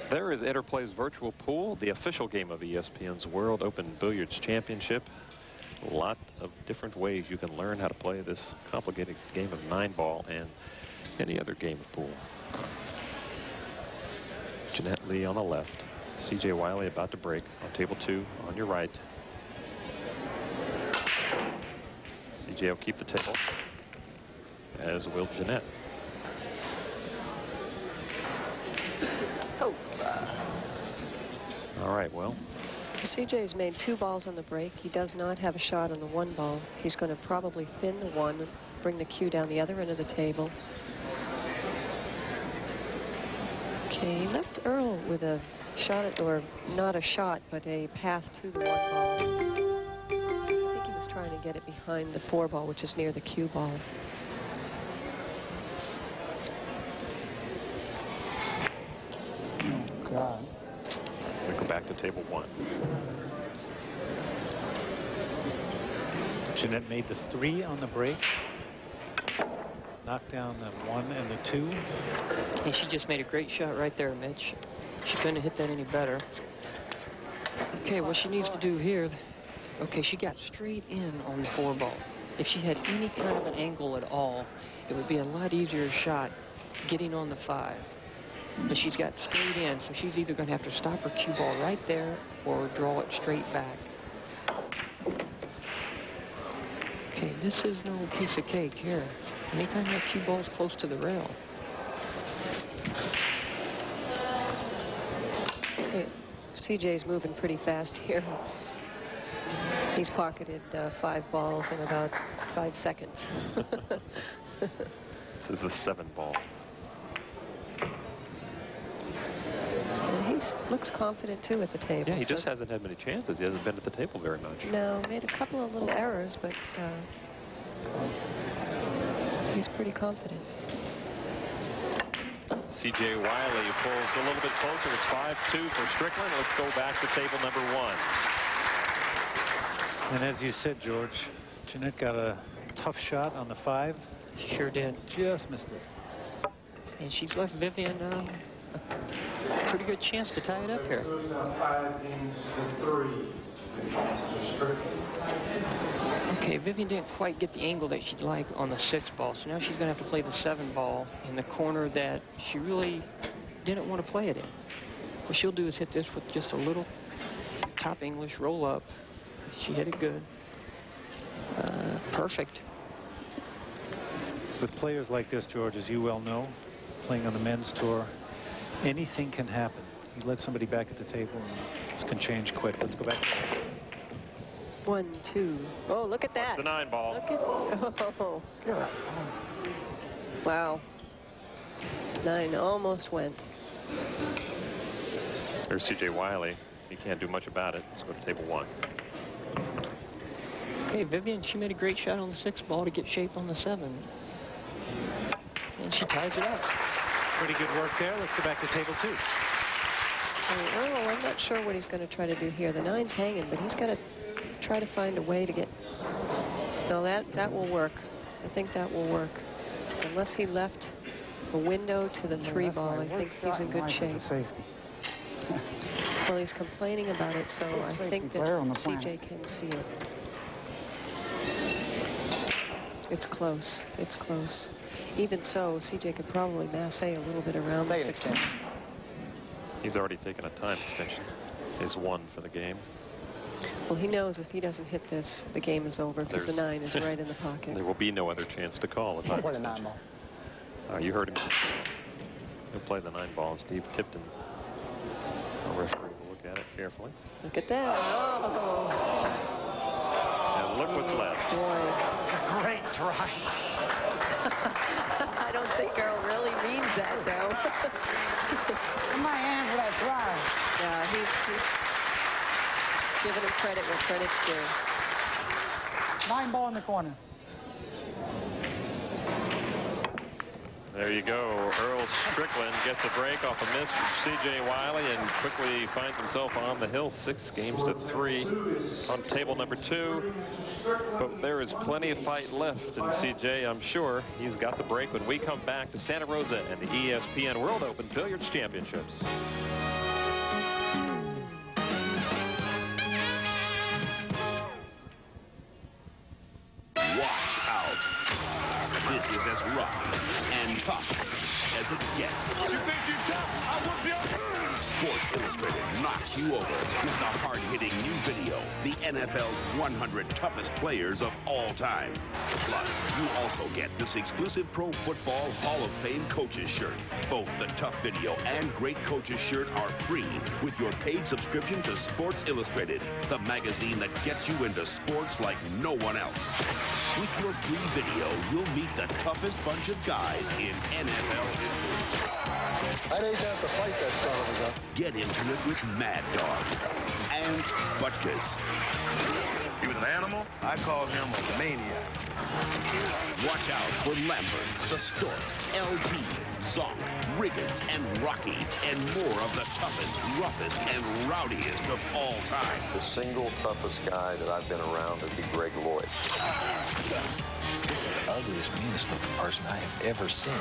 There is Interplay's virtual pool, the official game of ESPN's World Open Billiards Championship. A lot of different ways you can learn how to play this complicated game of 9-ball and any other game of pool. Jeanette Lee on the left. C.J. Wiley about to break on table 2 on your right. C.J. will keep the table, as will Jeanette. Oh. All right, well. CJ's made 2 balls on the break. He does not have a shot on the 1 ball. He's going to probably thin the 1 and bring the cue down the other end of the table. Okay, he left Earl with a shot at, or not a shot, but a path to the 1 ball. I think he was trying to get it behind the 4 ball, which is near the cue ball. Oh, God. We go back to table 1. Jeanette made the 3 on the break. Knocked down the 1 and the 2. And she just made a great shot right there, Mitch. She couldn't have hit that any better. Okay, what she needs to do here, okay, she got straight in on the 4 ball. If she had any kind of an angle at all, it would be a lot easier shot getting on the 5. But she's got straight in, so she's either going to have to stop her cue ball right there or draw it straight back. Okay, this is no piece of cake here. Anytime that cue ball's close to the rail. Okay, CJ's moving pretty fast here. He's pocketed 5 balls in about 5 seconds. This is the 7 ball. He looks confident, too, at the table. Yeah, he just hasn't had many chances. He hasn't been at the table very much. No, made a couple of little errors, but he's pretty confident. C.J. Wiley pulls a little bit closer. It's 5-2 for Stickland. Let's go back to table number 1. And as you said, George, Jeanette got a tough shot on the 5. She sure did. Just missed it. And she's left Vivian a pretty good chance to tie it up here. 5 games to 3. Okay, Vivian didn't quite get the angle that she'd like on the 6 ball, so now she's going to have to play the 7 ball in the corner that she really didn't want to play it in. What she'll do is hit this with just a little top English roll up. She hit it good. Perfect. With players like this, George, as you well know, playing on the men's tour, anything can happen. You let somebody back at the table and this can change quick. Let's go back. 1, 2. Oh, look at that. Watch the 9 ball. Look at, oh. Wow. 9 almost went. There's C.J. Wiley. He can't do much about it. Let's go to table 1. Okay, Vivian, she made a great shot on the 6 ball to get shape on the 7. And she ties it up. Pretty good work there. Let's go back to table 2. Earl, I'm not sure what he's going to try to do here. The 9's hanging, but he's got to try to find a way to get... No, that will work. I think that will work. Unless he left a window to the 3 ball, I think he's in good shape. Well, he's complaining about it, so I think that CJ can see it. It's close. It's close. Even so, CJ could probably masse a little bit around the 6. He's already taken a time extension. His 1 for the game. Well, he knows if he doesn't hit this, the game is over because the 9 is right in the pocket. There will be no other chance to call a time extension. You heard him. He'll play the 9 ball. Steve Tipton, our referee, will look at it carefully. Look at that. Oh. And look what's left. Boy. It's a great try. I don't think Earl really means that, though. In my hand for that try. Yeah, he's giving him credit where credit's due. 9 ball in the corner. There you go. Earl Stickland gets a break off a miss from C.J. Wiley and quickly finds himself on the hill. 6 games to 3 on table number 2. But there is plenty of fight left, and C.J., I'm sure he's got the break when we come back to Santa Rosa and the ESPN World Open Billiards Championships. is as rough and tough as it gets. You think you're tough? I whoop you. Sports Illustrated knocks you over with the hard-hitting new video, the NFL's 100 toughest players of all time. Plus, you also get this exclusive Pro Football Hall of Fame coaches shirt. Both the tough video and great coaches shirt are free with your paid subscription to Sports Illustrated, the magazine that gets you into sports like no one else. With your free video, you'll meet the toughest bunch of guys in NFL history. I'd hate to have to fight that son of a gun. Get into it with Mad Dog and Butkus. He was an animal. I called him a maniac. Watch out for Lambert, the Stork, LT, Zonk, Riggins, and Rocky, and more of the toughest, roughest, and rowdiest of all time. The single toughest guy that I've been around would be Greg Lloyd. This is the ugliest, meanest looking person I have ever seen.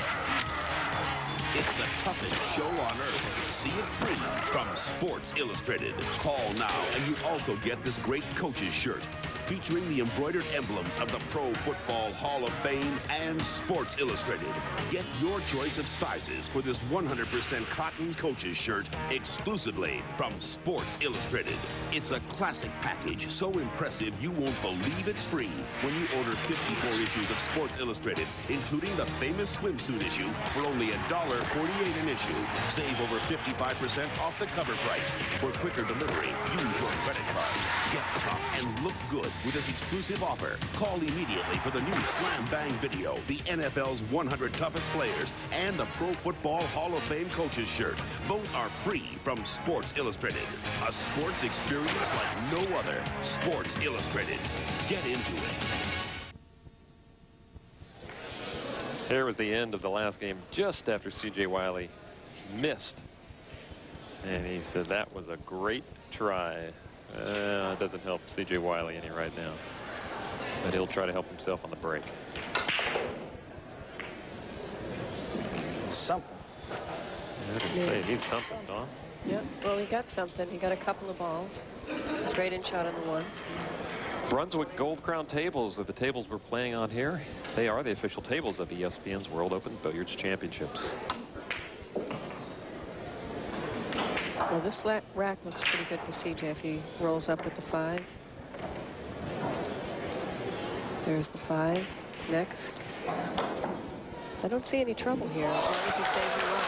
It's the toughest show on earth. See it free from Sports Illustrated. Call now and you also get this great coach's shirt featuring the embroidered emblems of the Pro Football Hall of Fame and Sports Illustrated. Get your choice of sizes for this 100% cotton coach's shirt exclusively from Sports Illustrated. It's a classic package so impressive you won't believe it's free when you order 54 issues of Sports Illustrated, including the famous swimsuit issue for only $1.48 an issue. Save over 55% off the cover price. For quicker delivery, use your credit card. Get tough and look good with this exclusive offer. Call immediately for the new Slam Bang video, the NFL's 100 toughest players, and the Pro Football Hall of Fame coaches shirt. Both are free from Sports Illustrated. A sports experience like no other. Sports Illustrated. Get into it. Here was the end of the last game just after C.J. Wiley missed. And he said that was a great try. It doesn't help C.J. Wiley any right now. But he'll try to help himself on the break. Something. I didn't say he needs something, Don. Yep, well, he got something. He got a couple of balls. Straight in shot on the one. Brunswick Gold Crown tables are the tables we're playing on here. They are the official tables of ESPN's World Open Billiards Championships. Well, this rack looks pretty good for CJ if he rolls up with the 5. There's the 5. Next. I don't see any trouble here as long as he stays in line.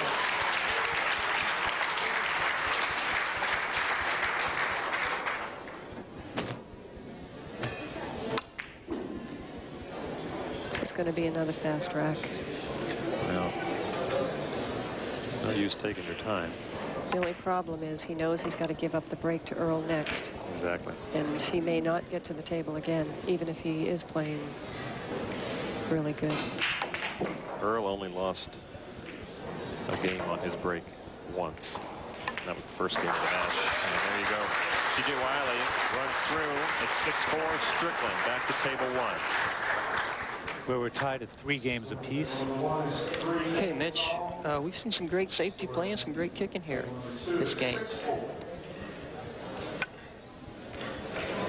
This is going to be another fast rack. Well, no use taking your time. The only problem is he knows he's got to give up the break to Earl next. Exactly. And he may not get to the table again, even if he is playing really good. Earl only lost a game on his break once. That was the first game of the match. And there you go. C.J. Wiley runs through at 6-4. Strickland back to table 1. Where we're tied at 3 games apiece. Okay, Mitch, we've seen some great safety play and some great kicking here this game.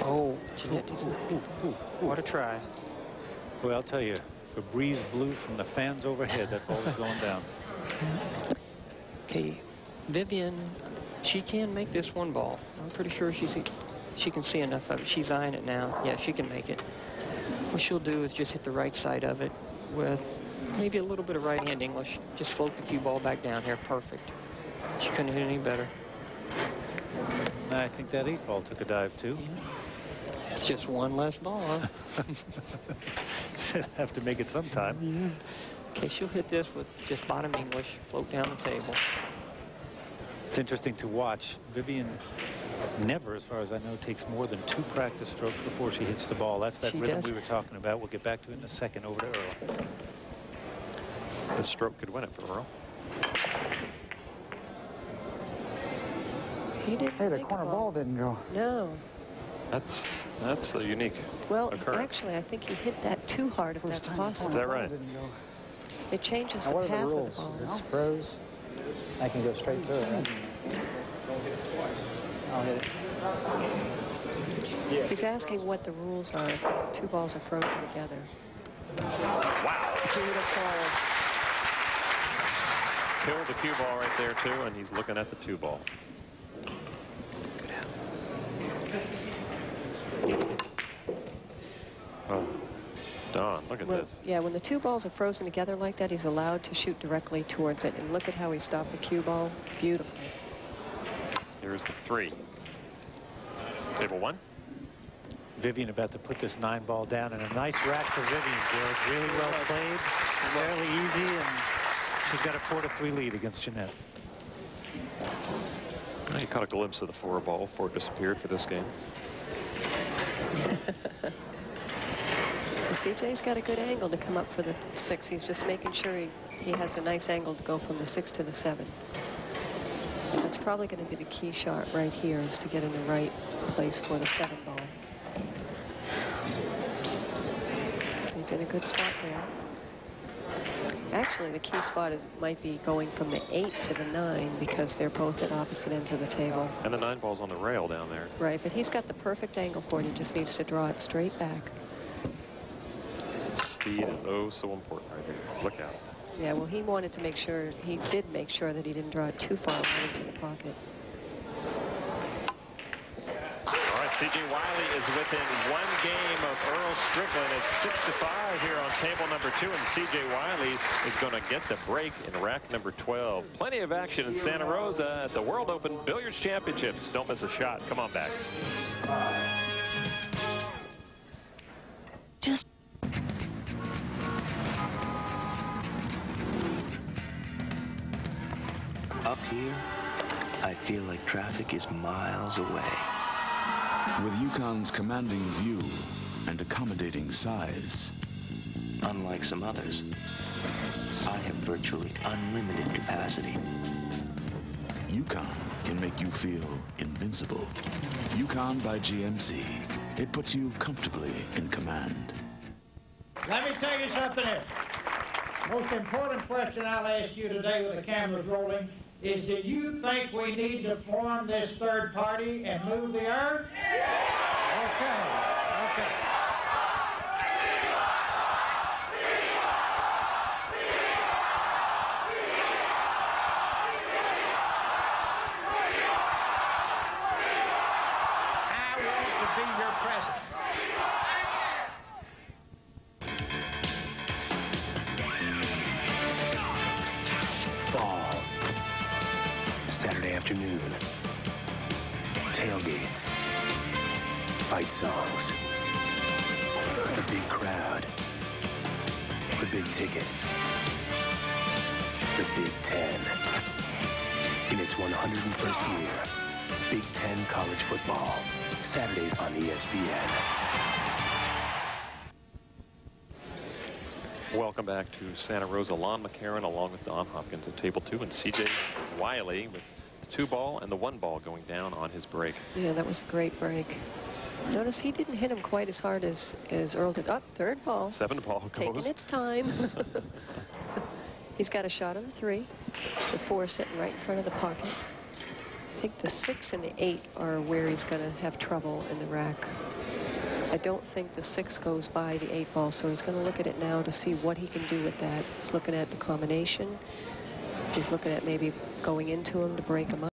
Oh, Jeanette, what a try. Well, I'll tell you, if a breeze blew from the fans overhead, that ball is going down. Okay, Vivian, she can make this one ball. I'm pretty sure she can see enough of it. She's eyeing it now. Yeah, she can make it. What she'll do is just hit the right side of it with maybe a little bit of right-hand English. Just float the cue ball back down here. Perfect. She couldn't hit any better. I think that 8-ball took a dive, too. It's just one less ball, huh? Have to make it sometime. Yeah. Okay, she'll hit this with just bottom English, float down the table. It's interesting to watch. Vivian never, as far as I know, takes more than 2 practice strokes before she hits the ball. That's that rhythm we were talking about. We'll get back to it in a second. Over to Earl. This stroke could win it for Earl. He didn't Hey, the corner ball didn't go. No. That's a unique occurrence. Actually, I think he hit that too hard if that's possible. Is that right? It changes Now, the what are path the of the rules? ball. This froze. I can go straight to it, right? Don't hit it twice. I'll hit it. He's asking what the rules are if the 2 balls are frozen together. Wow. Beautiful. Killed the cue ball right there, too, and he's looking at the 2 ball. Oh, Don, look at this. Yeah, when the 2 balls are frozen together like that, he's allowed to shoot directly towards it. And look at how he stopped the cue ball. Beautiful. Here's the 3. Table 1. Vivian about to put this 9 ball down, and a nice rack for Vivian, George. Really well played, fairly easy, and she's got a 4-3 lead against Jeanette. You caught a glimpse of the 4 ball before it disappeared for this game. CJ's got a good angle to come up for the 6. He's just making sure he has a nice angle to go from the 6 to the 7. That's probably going to be the key shot right here, is to get in the right place for the 7 ball. He's in a good spot there. Actually, the key spot might be going from the 8 to the 9, because they're both at opposite ends of the table. And the 9 ball's on the rail down there. Right, but he's got the perfect angle for it. He just needs to draw it straight back. Speed is oh so important right here. Look out. Yeah, well, he wanted to make sure, he did make sure that he didn't draw it too far right into the pocket. All right, C.J. Wiley is within 1 game of Earl Strickland at 6-5 here on table number 2, and C.J. Wiley is going to get the break in rack number 12. Plenty of action in Santa Rosa at the World Open Billiards Championships. Don't miss a shot. Come on back. Just up here, I feel like traffic is miles away. With Yukon's commanding view and accommodating size. Unlike some others, I have virtually unlimited capacity. Yukon can make you feel invincible. Yukon by GMC. It puts you comfortably in command. Let me tell you something else. Most important question I'll ask you today with the cameras rolling is, do you think we need to form this third party and move the earth? Okay, okay. I want to be your president. Fall. Saturday afternoon. Tailgates. Fight songs. The big crowd. The big ticket. The Big Ten. In its 101st year, Big Ten college football. Saturdays on ESPN. Welcome back to Santa Rosa. Lon McCarron along with Don Hopkins at table 2, and C.J. Wiley with the 2 ball and the 1 ball going down on his break. Yeah, that was a great break. Notice he didn't hit him quite as hard as Earl did. Up, 3rd ball. 7 ball goes. Taking its time. He's got a shot on the 3. The 4 sitting right in front of the pocket. I think the 6 and the 8 are where he's going to have trouble in the rack. I don't think the 6 goes by the 8 ball, so he's going to look at it now to see what he can do with that. He's looking at the combination. He's looking at maybe going into him to break him up.